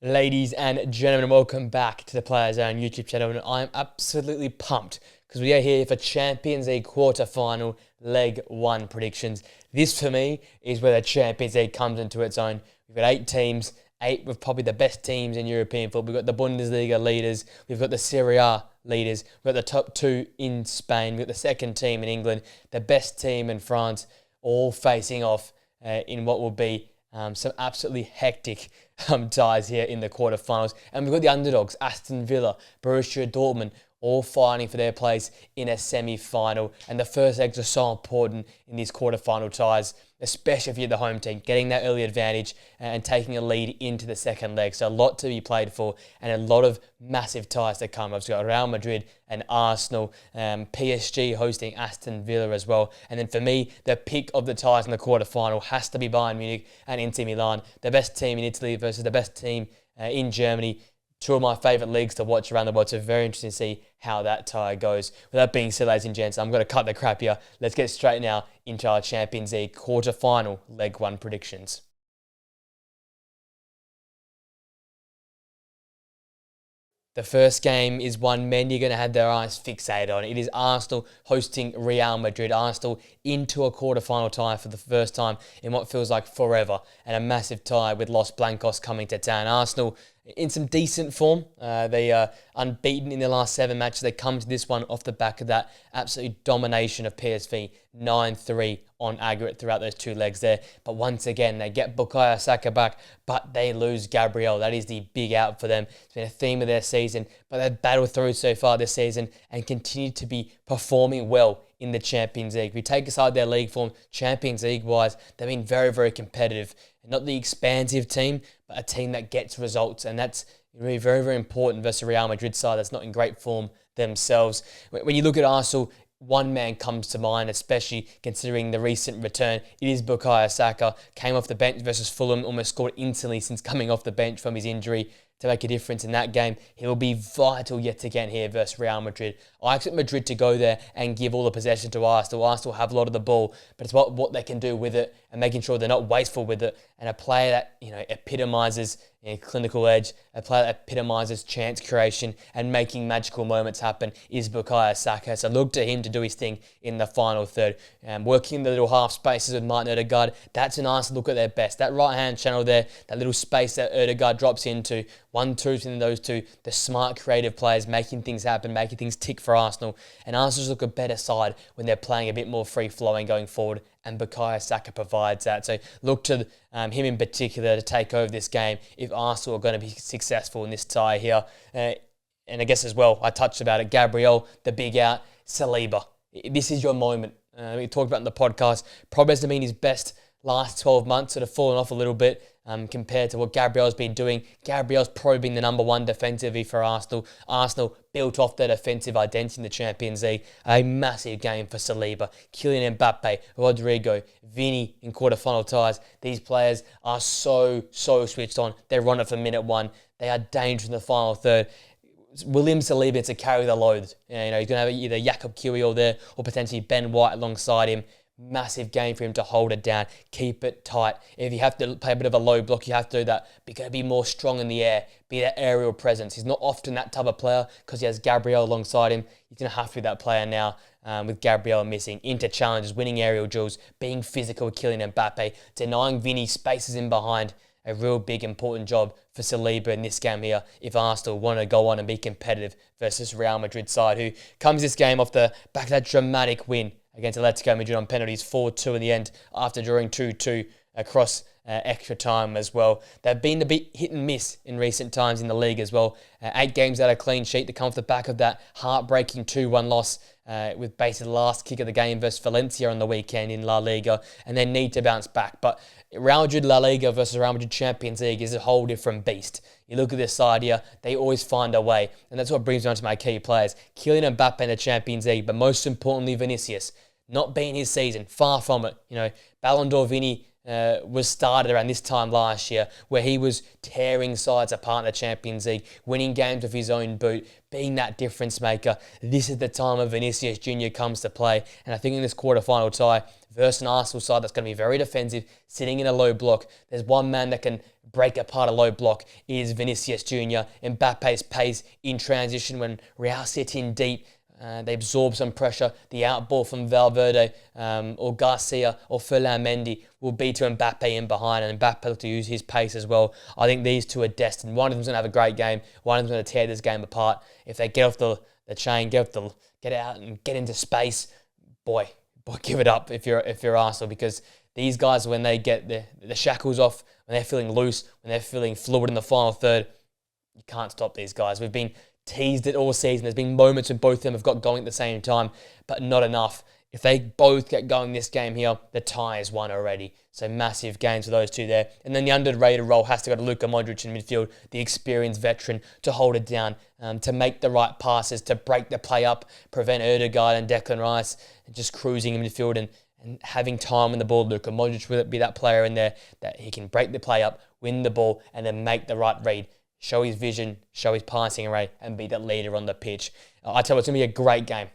Ladies and gentlemen, welcome back to the Players Zone YouTube channel, and I'm absolutely pumped because we are here for Champions League quarter-final leg 1 predictions. This for me is where the Champions League comes into its own. We've got 8 teams, 8 with probably the best teams in European football. We've got the Bundesliga leaders, we've got the Serie A leaders, we've got the top 2 in Spain, we've got the second team in England, the best team in France, all facing off in what will be some absolutely hectic ties here in the quarterfinals. And we've got the underdogs, Aston Villa, Borussia Dortmund, all fighting for their place in a semi-final. And the first legs are so important in these quarterfinal ties, especially if you're the home team, getting that early advantage and taking a lead into the second leg. So a lot to be played for and a lot of massive ties to come. I've got Real Madrid and Arsenal, PSG hosting Aston Villa as well. And then for me, the pick of the ties in the quarterfinal has to be Bayern Munich and Inter Milan, the best team in Italy versus the best team in Germany. Two of my favourite leagues to watch around the world, so very interesting to see how that tie goes. With that being said, ladies and gents, I'm going to cut the crap here. Let's get straight now into our Champions League quarter-final leg 1 predictions. The first game is one many are going to have their eyes fixated on. It is Arsenal hosting Real Madrid. Arsenal into a quarter-final tie for the first time in what feels like forever, and a massive tie with Los Blancos coming to town. Arsenal in some decent form. They are unbeaten in their last 7 matches. They come to this one off the back of that absolute domination of PSV, 9-3 on aggregate throughout those 2 legs there. But once again, they get Bukayo Saka back, but they lose Gabriel. That is the big out for them. It's been a theme of their season, but they've battled through so far this season and continue to be performing well in the Champions League. If we take aside their league form, Champions League-wise, they've been very, very competitive. Not the expansive team, but a team that gets results, and that's really very, very important versus a Real Madrid side that's not in great form themselves. When you look at Arsenal, one man comes to mind, especially considering the recent return. It is Bukayo Saka. Came off the bench versus Fulham, almost scored instantly since coming off the bench from his injury to make a difference in that game. He will be vital yet again here versus Real Madrid. I expect Madrid to go there and give all the possession to Arsenal. Arsenal have a lot of the ball, but it's what they can do with it and making sure they're not wasteful with it. And a player that epitomises clinical edge, a player that epitomises chance creation and making magical moments happen is Bukayo Saka. So look to him to do his thing in the final third. Working the little half spaces with Martin Odegaard, that's a nice look at their best. That right-hand channel there, that little space that Odegaard drops into, 1-2 between those two, the smart, creative players making things happen, making things tick for Arsenal. And Arsenal's look a better side when they're playing a bit more free-flowing going forward, and Bukayo Saka provides that. So look to him in particular to take over this game if Arsenal are going to be successful in this tie here. And I guess as well, I touched about it, Gabriel, the big out, Saliba. This is your moment. We talked about in the podcast, probably hasn't been his best last 12 months, sort of fallen off a little bit compared to what Gabriel's been doing. Gabriel's probably been the number 1 defensively for Arsenal. Arsenal built off their defensive identity in the Champions League. A massive game for Saliba, Kylian Mbappe, Rodrigo, Vini in quarterfinal ties. These players are so switched on. They run it from minute 1. They are dangerous in the final third. William Saliba to carry the load. He's going to have either Jakob Kiwior there or potentially Ben White alongside him. Massive game for him to hold it down, keep it tight. If you have to play a bit of a low block, you have to do that. But you've got to be more strong in the air, be that aerial presence. He's not often that type of player because he has Gabriel alongside him. He's going to have to be that player now with Gabriel missing. Into challenges, winning aerial duels, being physical with Kylian Mbappe, denying Vini spaces in behind. A real big important job for Saliba in this game here if Arsenal want to go on and be competitive versus Real Madrid side, who comes this game off the back of that dramatic win against Atletico Madrid on penalties, 4-2 in the end after drawing 2-2 across extra time as well. They've been a bit hit and miss in recent times in the league as well. 8 games out of clean sheet to come off the back of that heartbreaking 2-1 loss with basically the last kick of the game versus Valencia on the weekend in La Liga, and they need to bounce back. But Real Madrid La Liga versus Real Madrid Champions League is a whole different beast. You look at this side here, they always find a way, and that's what brings me on to my key players. Kylian Mbappe in the Champions League, but most importantly Vinicius. Not being his season, far from it. Ballon d'Or Vini was started around this time last year, where he was tearing sides apart in the Champions League, winning games with his own boot, being that difference maker. This is the time when Vinicius Junior comes to play. And I think in this quarterfinal tie versus an Arsenal side that's going to be very defensive, sitting in a low block, there's one man that can break apart a low block, is Vinicius Junior. Mbappe's pace in transition when Real sit in deep. They absorb some pressure. The outball from Valverde or Garcia or Ferland Mendy will be to Mbappe in behind, and Mbappe to use his pace as well. I think these two are destined. One of them's going to have a great game. One of them's going to tear this game apart. If they get off the chain, get out and get into space, boy, give it up if you're Arsenal, because these guys, when they get the shackles off, when they're feeling loose, when they're feeling fluid in the final third, you can't stop these guys. We've been teased it all season. There's been moments when both of them have got going at the same time, but not enough. If they both get going this game here, the tie is won already. So massive gains for those two there. And then the underrated role has to go to Luka Modric in midfield, the experienced veteran, to hold it down, to make the right passes, to break the play up, prevent Odegaard and Declan Rice just cruising in midfield and having time on the ball. Luka Modric will be that player in there that he can break the play up, win the ball, and then make the right read. Show his vision, show his passing array, and be that leader on the pitch. I tell you, it's going to be a great game.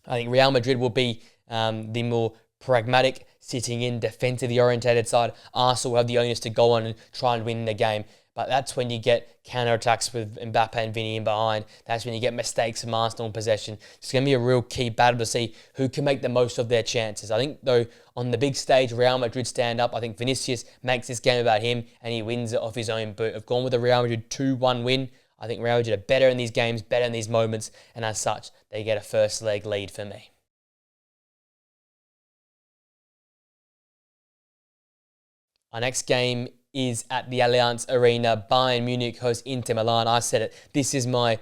I think Real Madrid will be the more pragmatic, sitting in, defensively orientated side. Arsenal will have the onus to go on and try and win the game. But that's when you get counter-attacks with Mbappe and Vinny in behind. That's when you get mistakes from Arsenal in possession. It's going to be a real key battle to see who can make the most of their chances. I think, though, on the big stage, Real Madrid stand up. I think Vinicius makes this game about him and he wins it off his own boot. I've gone with a Real Madrid 2-1 win. I think Real Madrid are better in these games, better in these moments, and as such, they get a first leg lead for me. Our next game is at the Allianz Arena. Bayern Munich hosts Inter Milan. I said it. This is my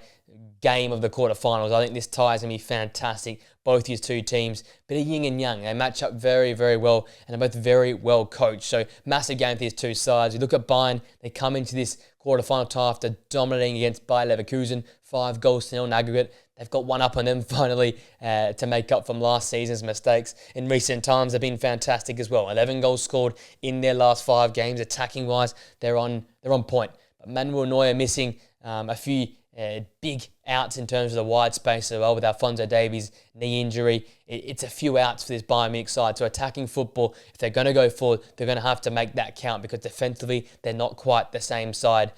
game of the quarterfinals. I think this tie is going to be fantastic. Both these two teams, bit of yin and yang. They match up very, very well, and they're both very well coached. So massive game for these two sides. You look at Bayern, they come into this quarterfinal tie after dominating against Bayer Leverkusen, 5-0 in aggregate. They've got one up on them finally to make up from last season's mistakes. In recent times, they've been fantastic as well. 11 goals scored in their last 5 games. Attacking-wise, they're on point. But Manuel Neuer missing a few big outs in terms of the wide space as well with Alphonso Davies' knee injury. It's a few outs for this Bayern Munich side. So attacking football, if they're going to go forward, they're going to have to make that count, because defensively, they're not quite the same side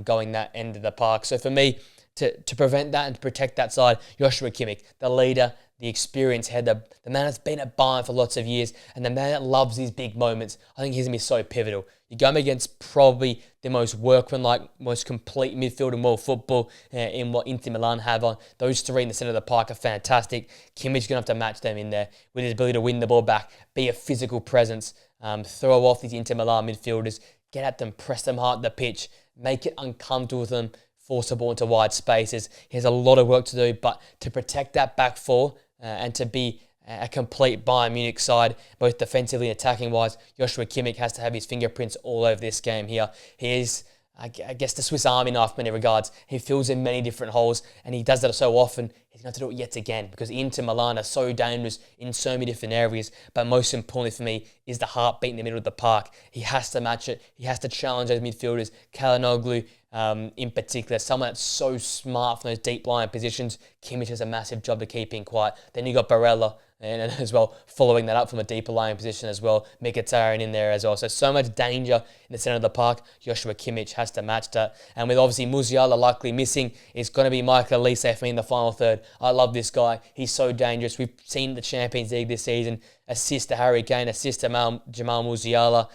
going that end of the park. So for me, to prevent that and to protect that side, Joshua Kimmich, the leader, the experienced head, the man that's been at Bayern for lots of years, and the man that loves these big moments. I think he's going to be so pivotal. You go against probably the most workmanlike, most complete midfield in world football in what Inter Milan have on. Those three in the centre of the park are fantastic. Kimmich's going to have to match them in there with his ability to win the ball back, be a physical presence, throw off these Inter Milan midfielders, get at them, press them hard at the pitch, make it uncomfortable with them, force the ball into wide spaces. He has a lot of work to do, but to protect that back four and to be a complete Bayern Munich side, both defensively and attacking-wise, Joshua Kimmich has to have his fingerprints all over this game here. He is, I guess, the Swiss Army knife in many regards. He fills in many different holes, and he does that so often, he's going to have to do it yet again, because Inter Milan are so dangerous in so many different areas. But most importantly for me is the heartbeat in the middle of the park. He has to match it. He has to challenge those midfielders. Kalinoglu, in particular, someone that's so smart from those deep line positions. Kimmich has a massive job to keep him quiet. Then you got Barella, and as well, following that up from a deeper line position as well. Mkhitaryan in there as well. So much danger in the centre of the park. Joshua Kimmich has to match that. And with obviously Musiala likely missing, it's going to be Michael Olise for me in the final third. I love this guy. He's so dangerous. We've seen the Champions League this season. Assist to Harry Kane, assist to Jamal Musiala.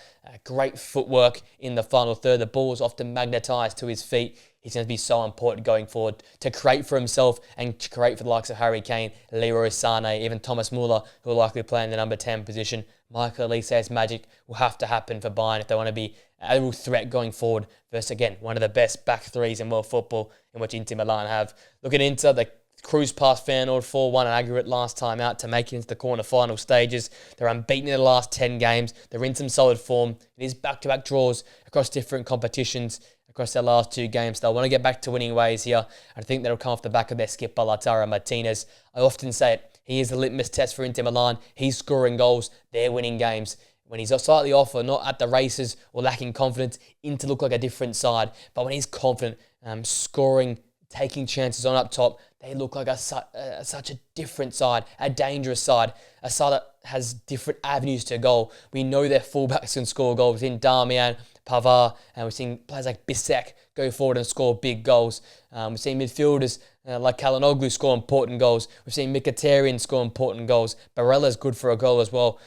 Great footwork in the final third. The ball is often magnetised to his feet. He's going to be so important going forward to create for himself and to create for the likes of Harry Kane, Leroy Sané, even Thomas Muller, who will likely play in the number 10 position. Michael Olise's magic will have to happen for Bayern if they want to be a real threat going forward versus, again, one of the best back threes in world football, in which Inter Milan have. Look at Inter, the cruise past Feyenoord 4-1 in aggregate last time out to make it into the quarter-final stages. They're unbeaten in the last 10 games. They're in some solid form. It is back-to-back draws across different competitions across their last 2 games. They'll want to get back to winning ways here. I think that'll come off the back of their skipper, Lautaro Martinez. I often say it, he is the litmus test for Inter Milan. He's scoring goals. They're winning games. when he's slightly off or not at the races or lacking confidence, Inter look like a different side. But when he's confident, scoring, taking chances on up top, they look like such a different side, a dangerous side, a side that has different avenues to goal. We know their fullbacks can score goals. We've seen Darmian, Pavard, and we've seen players like Bisek go forward and score big goals. We've seen midfielders like Kalanoglu score important goals. We've seen Mkhitaryan score important goals. Barella's good for a goal as well.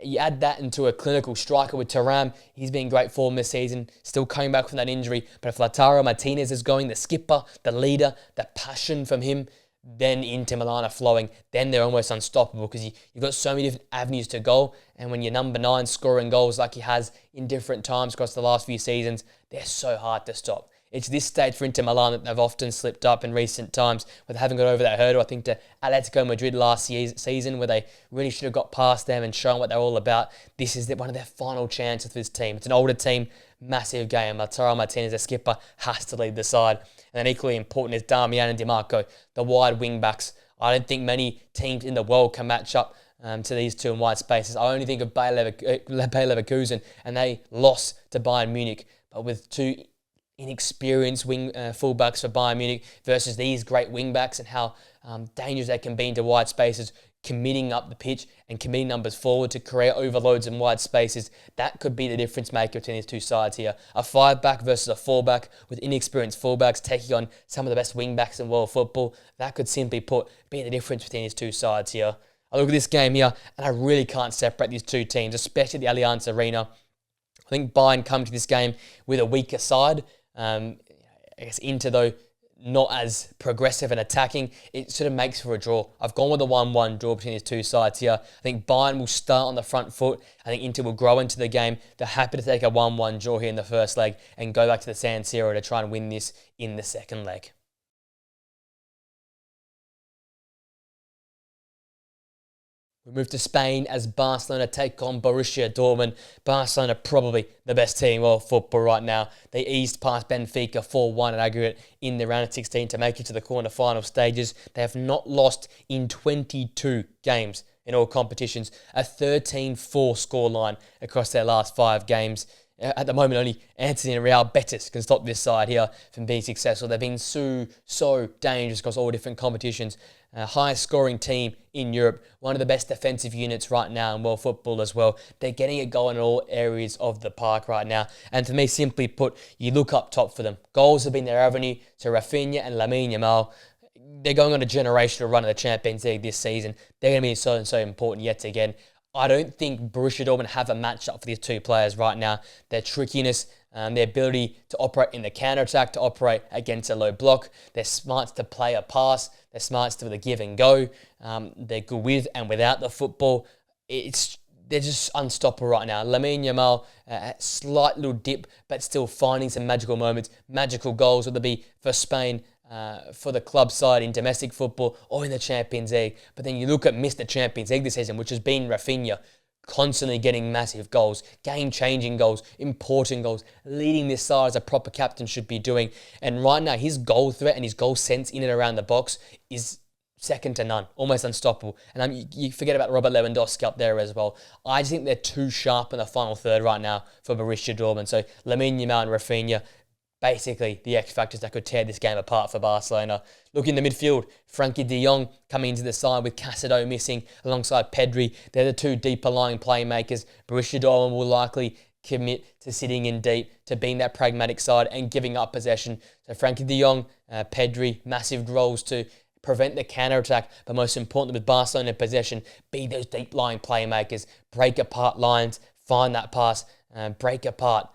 You add that into a clinical striker with Thuram. He's been great form this season, still coming back from that injury. But if Lautaro Martinez is going, the skipper, the leader, the passion from him, then Inter Milan are flowing. Then they're almost unstoppable because you've got so many different avenues to goal. And when you're number 9 scoring goals like he has in different times across the last few seasons, they're so hard to stop. It's this stage for Inter Milan that they've often slipped up in recent times where they haven't got over that hurdle. I think to Atletico Madrid last season where they really should have got past them and shown what they're all about. This is one of their final chances for this team. It's an older team, massive game. Lautaro Martinez, the skipper, has to lead the side. And then equally important is Darmian and Di Marco, the wide wing backs. I don't think many teams in the world can match up to these two in wide spaces. I only think of Bayer Leverkusen, and they lost to Bayern Munich. But with two inexperienced fullbacks for Bayern Munich versus these great wingbacks and how dangerous they can be into wide spaces, committing up the pitch and committing numbers forward to create overloads in wide spaces, that could be the difference maker between these two sides here. A 5-back versus a 4-back with inexperienced fullbacks taking on some of the best wingbacks in world football, that could simply put be the difference between these two sides here. I look at this game here and I really can't separate these two teams, especially the Allianz Arena. I think Bayern come to this game with a weaker side. I guess Inter, though, not as progressive and attacking, it sort of makes for a draw. I've gone with a 1-1 draw between these two sides here. I think Bayern will start on the front foot. I think Inter will grow into the game. They're happy to take a 1-1 draw here in the first leg and go back to the San Siro to try and win this in the second leg. We move to Spain as Barcelona take on Borussia Dortmund. Barcelona probably the best team in world football right now. They eased past Benfica 4-1 in aggregate in the round of 16 to make it to the quarter-final stages. They have not lost in 22 games in all competitions. A 13-4 scoreline across their last 5 games. At the moment, only Anthony and Real Betis can stop this side here from being successful. They've been so dangerous across all different competitions. Highest scoring team in Europe, one of the best defensive units right now in world football as well. They're getting it going in all areas of the park right now. And for me, simply put, you look up top for them. Goals have been their avenue to Rafinha and Lamine Yamal. They're going on a generational run of the Champions League this season. They're going to be so important yet again. I don't think Borussia Dortmund have a match-up for these two players right now. Their trickiness, their ability to operate in the counter-attack, to operate against a low block, their smarts to play a pass, their smarts to the give and go. They're good with and without the football. They're just unstoppable right now. Lamine Yamal, a slight little dip, but still finding some magical moments, magical goals, whether it be for Spain, for the club side in domestic football or in the Champions League. But then you look at Mr. Champions League this season, which has been Rafinha, constantly getting massive goals, game-changing goals, important goals, leading this side as a proper captain should be doing. And right now, his goal threat and his goal sense in and around the box is second to none, almost unstoppable. And you forget about Robert Lewandowski up there as well. I just think they're too sharp in the final third right now for Borussia Dortmund. So Lamine Yamal and Rafinha, basically the X factors that could tear this game apart for Barcelona. Look in the midfield, Frankie de Jong coming into the side with Casado missing alongside Pedri. They're the two deeper lying playmakers. Borussia Dortmund will likely commit to sitting in deep, to being that pragmatic side and giving up possession. So Frankie de Jong, Pedri, massive roles to prevent the counter-attack, but most importantly with Barcelona in possession, be those deep-lying playmakers, break apart lines, find that pass, break apart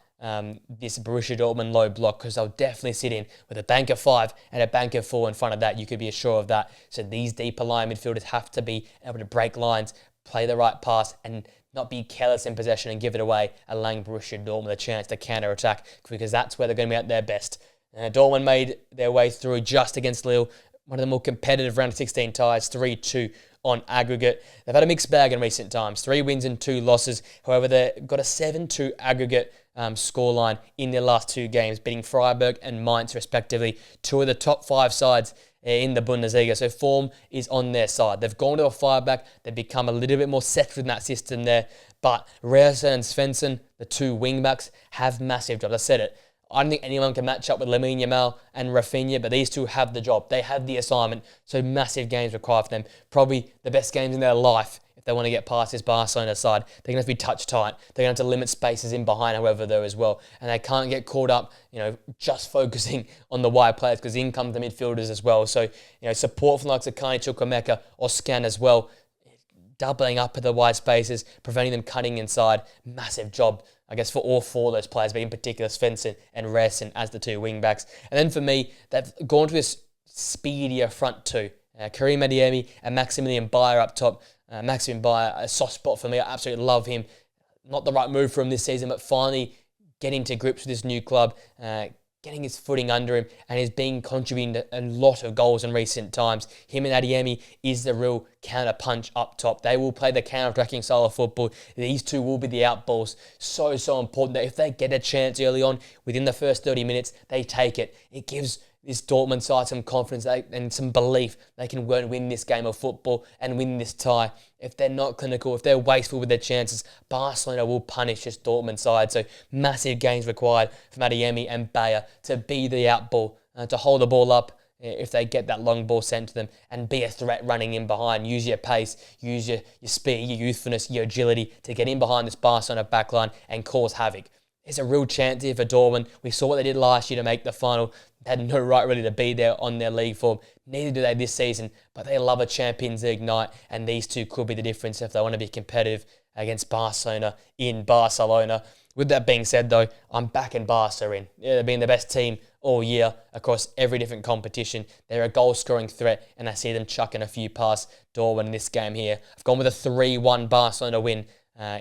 this Borussia Dortmund low block, because they'll definitely sit in with a bank of 5 and a bank of 4 in front of that. You could be assured of that. So these deeper line midfielders have to be able to break lines, play the right pass, and not be careless in possession and give it away, allowing Borussia Dortmund a chance to counter-attack, because that's where they're going to be at their best. Dortmund made their way through just against Lille, one of the more competitive round of 16 ties, 3-2 on aggregate. They've had a mixed bag in recent times, 3 wins and 2 losses. However, they've got a 7-2 aggregate scoreline in their last 2 games, beating Freiburg and Mainz respectively, 2 of the top 5 sides in the Bundesliga. So form is on their side. They've gone to a 5-back. They've become a little bit more settled in that system there. But Reese and Svensson, the two wing-backs, have massive jobs. I said it. I don't think anyone can match up with Lamine Yamal and Rafinha, but these two have the job. They have the assignment. So massive games required for them. Probably the best games in their life if they want to get past this Barcelona side. They're going to have to be touch tight. They're going to have to limit spaces in behind, however, though, as well. And they can't get caught up, just focusing on the wide players, because in come the midfielders as well. So, support from the likes of Kane, Chukwuemeka, or Scan as well, doubling up at the wide spaces, preventing them cutting inside. Massive job, I guess, for all four of those players, but in particular Svensson and Reesen as the two wing-backs. And then for me, they've gone to this speedier front two. Karim Adeyemi and Maximilian Bayer up top. Maximilian Bayer, a soft spot for me. I absolutely love him. Not the right move for him this season, but finally getting to grips with this new club, getting his footing under him, and he's been contributing to a lot of goals in recent times. Him and Adeyemi is the real counter-punch up top. They will play the counter-attacking style of football. These two will be the outballs. So important that if they get a chance early on, within the first 30 minutes, they take it. It gives this Dortmund side some confidence and some belief they can go and win this game of football and win this tie. If they're not clinical, if they're wasteful with their chances, Barcelona will punish this Dortmund side. So massive gains required from Adeyemi and Bayer to be the outball, to hold the ball up if they get that long ball sent to them, and be a threat running in behind. Use your pace, use your speed, your youthfulness, your agility to get in behind this Barcelona backline and cause havoc. There's a real chance here for Dortmund. We saw what they did last year to make the final. They had no right really to be there on their league form. Neither do they this season, but they love a Champions League night, and these two could be the difference if they want to be competitive against Barcelona in Barcelona. With that being said, though, I'm backing Barca in. Yeah, they've been the best team all year across every different competition. They're a goal-scoring threat, and I see them chucking a few past Dortmund in this game here. I've gone with a 3-1 Barcelona win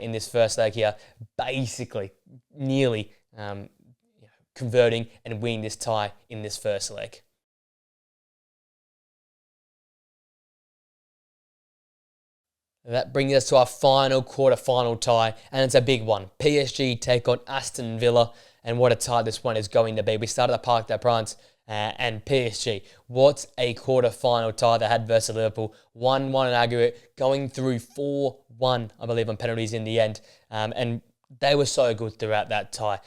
in this first leg here, basically nearly converting and winning this tie in this first leg. That brings us to our final quarter-final tie, and it's a big one. PSG take on Aston Villa, and what a tie this one is going to be. We started at the Parc des Princes, and PSG. What a quarter-final tie they had versus Liverpool. 1-1 in aggregate, going through 4-1, I believe, on penalties in the end. And they were so good throughout that tie.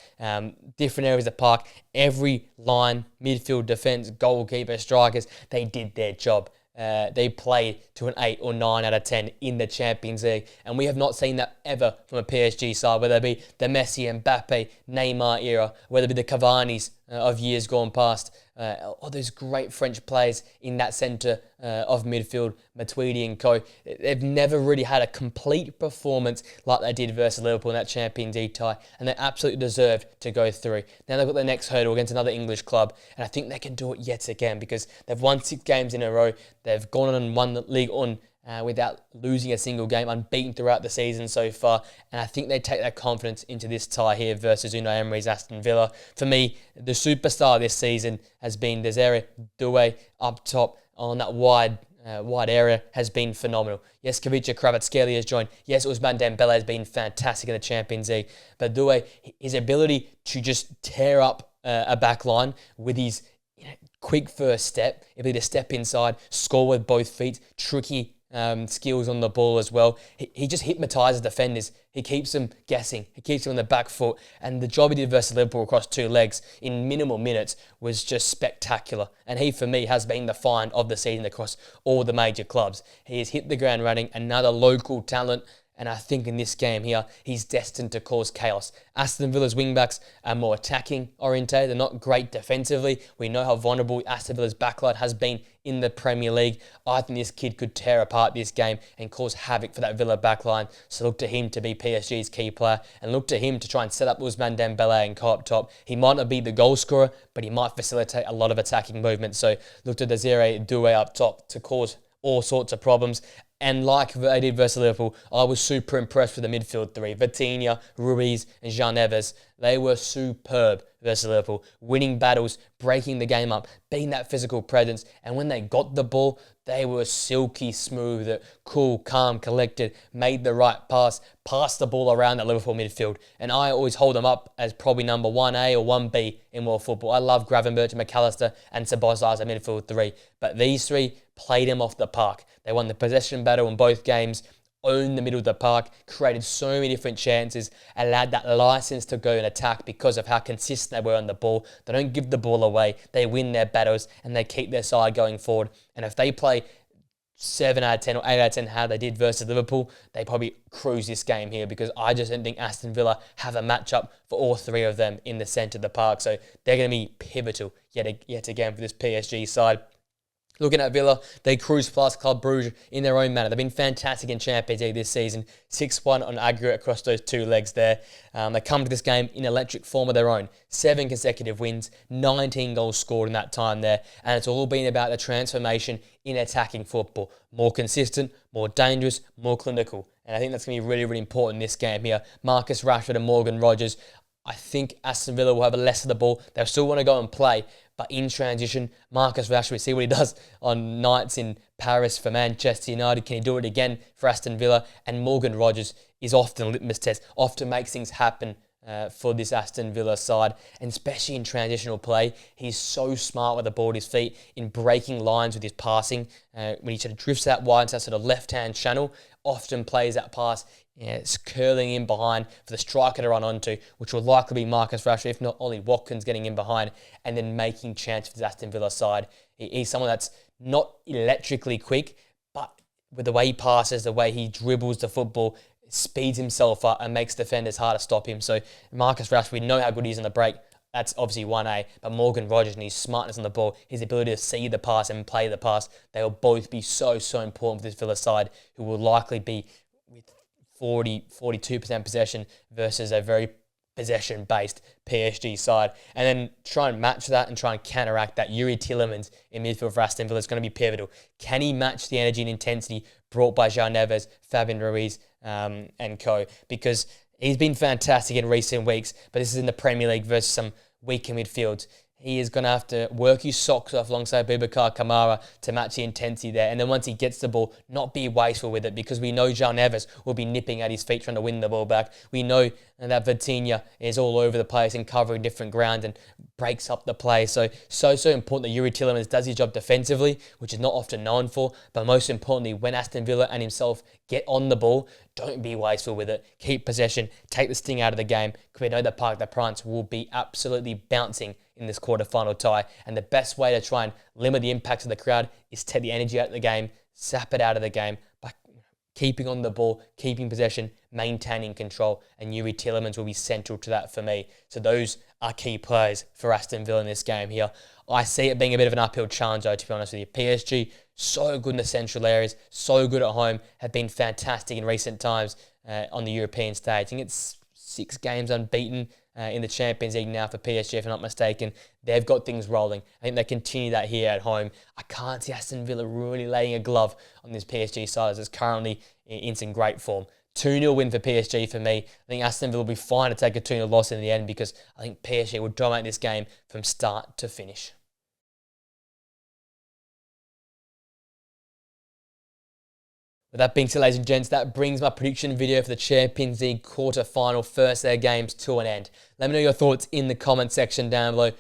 Different areas of the park, every line, midfield, defence, goalkeeper, strikers, they did their job. They played to an 8 or 9 out of 10 in the Champions League. And we have not seen that ever from a PSG side, whether it be the Messi, Mbappe, Neymar era, whether it be the Cavani's of years gone past, all those great French players in that centre of midfield, Matuidi and co. They've never really had a complete performance like they did versus Liverpool in that Champions League tie, and they absolutely deserved to go through. Now they've got their next hurdle against another English club, and I think they can do it yet again because they've won 6 games in a row. They've gone on and won the league on without losing a single game, unbeaten throughout the season so far. And I think they take that confidence into this tie here versus Unai Emery's Aston Villa. For me, the superstar this season has been Desiree Doué up top on that wide area has been phenomenal. Yes, Kavica Kvaratskhelia has joined. Yes, Ousmane Dembele has been fantastic in the Champions League. But Doué, his ability to just tear up a back line with his quick first step, ability to step inside, score with both feet, tricky skills on the ball as well. He just hypnotises defenders. He keeps them guessing. He keeps them on the back foot. And the job he did versus Liverpool across 2 legs in minimal minutes was just spectacular. And he, for me, has been the find of the season across all the major clubs. He has hit the ground running, another local talent. And I think in this game here, he's destined to cause chaos. Aston Villa's wingbacks are more attacking oriented. They're not great defensively. We know how vulnerable Aston Villa's backline has been in the Premier League. I think this kid could tear apart this game and cause havoc for that Villa backline. So look to him to be PSG's key player, and look to him to try and set up Ousmane Dembele and co up top. He might not be the goal scorer, but he might facilitate a lot of attacking movement. So look to Desiree Doué up top to cause all sorts of problems. And like they did versus Liverpool, I was super impressed with the midfield three. Vitinha, Ruiz, and Jean Neves. They were superb versus Liverpool, winning battles, breaking the game up, being that physical presence. And when they got the ball, they were silky smooth, cool, calm, collected, made the right pass, passed the ball around that Liverpool midfield. And I always hold them up as probably number 1A or 1B in world football. I love Gravenberch, McAllister, and Szoboszlai as a midfield three. But these three played him off the park. They won the possession battle in both games, owned the middle of the park, created so many different chances, allowed that license to go and attack because of how consistent they were on the ball. They don't give the ball away. They win their battles and they keep their side going forward. And if they play 7 out of 10 or 8 out of 10 how they did versus Liverpool, they probably cruise this game here, because I just don't think Aston Villa have a matchup for all three of them in the centre of the park. So they're going to be pivotal yet again for this PSG side. Looking at Villa, they cruise past Club Brugge in their own manner. They've been fantastic in Champions League this season. 6-1 on aggregate across those two legs there. They come to this game in electric form of their own. 7 consecutive wins, 19 goals scored in that time there. And it's all been about the transformation in attacking football. More consistent, more dangerous, more clinical. And I think that's going to be really, really important in this game here. Marcus Rashford and Morgan Rogers. I think Aston Villa will have less of the ball. They'll still want to go and play. But in transition, Marcus Rashford, we see what he does on nights in Paris for Manchester United. Can he do it again for Aston Villa? And Morgan Rogers is often a litmus test, often makes things happen for this Aston Villa side, and especially in transitional play. He's so smart with the ball at his feet, in breaking lines with his passing. When he sort of drifts out wide into that sort of left-hand channel, often plays that pass, it's curling in behind for the striker to run onto, which will likely be Marcus Rashford, if not Ollie Watkins getting in behind, and then making chance for the Aston Villa side. He's someone that's not electrically quick, but with the way he passes, the way he dribbles the football, speeds himself up and makes defenders hard to stop him. So Marcus Rashford, we know how good he is on the break. That's obviously 1A, but Morgan Rogers and his smartness on the ball, his ability to see the pass and play the pass, they will both be so important for this Villa side, who will likely be with 42% possession versus a very possession-based PSG side. And then try and match that and try and counteract that. Yuri Tielemans in midfield for Aston Villa is going to be pivotal. Can he match the energy and intensity brought by João Neves, Fabian Ruiz, and co? Because he's been fantastic in recent weeks, but this is in the Premier League versus some weaker midfields. He is going to have to work his socks off alongside Boubacar Kamara to match the intensity there. And then once he gets the ball, not be wasteful with it, because we know João Neves will be nipping at his feet trying to win the ball back. We know that Vitinha is all over the place and covering different ground and breaks up the play. So important that Yuri Tielemans does his job defensively, which is not often known for. But most importantly, when Aston Villa and himself get on the ball, don't be wasteful with it. Keep possession, take the sting out of the game, because we know that Parc des Princes will be absolutely bouncing in this quarter-final tie. And the best way to try and limit the impacts of the crowd is take the energy out of the game, sap it out of the game by keeping on the ball, keeping possession, maintaining control. And Yuri Tielemans will be central to that for me. So those are key players for Aston Villa in this game here. I see it being a bit of an uphill challenge, though, to be honest with you. PSG, so good in the central areas, so good at home, have been fantastic in recent times on the European stage. I think it's 6 games unbeaten in the Champions League now for PSG, if I'm not mistaken. They've got things rolling. I think they continue that here at home. I can't see Aston Villa really laying a glove on this PSG side, as it's currently in some great form. 2-0 win for PSG for me. I think Aston Villa will be fine to take a 2-0 loss in the end, because I think PSG will dominate this game from start to finish. With that being said, ladies and gents, that brings my prediction video for the Champions League quarter-final first leg games to an end. Let me know your thoughts in the comment section down below.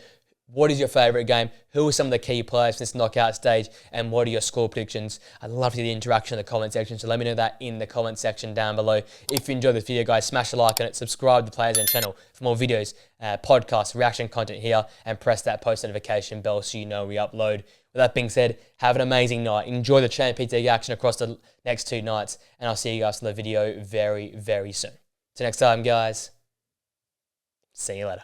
What is your favourite game? Who are some of the key players for this knockout stage? And what are your score predictions? I'd love to see the interaction in the comment section, so let me know that in the comment section down below. If you enjoyed this video, guys, smash a like on it, subscribe to the Players End channel for more videos, podcasts, reaction content here, and press that post notification bell so you know we upload. With that being said, have an amazing night. Enjoy the Champions League action across the next 2 nights, and I'll see you guys in the video very, very soon. Till next time, guys. See you later.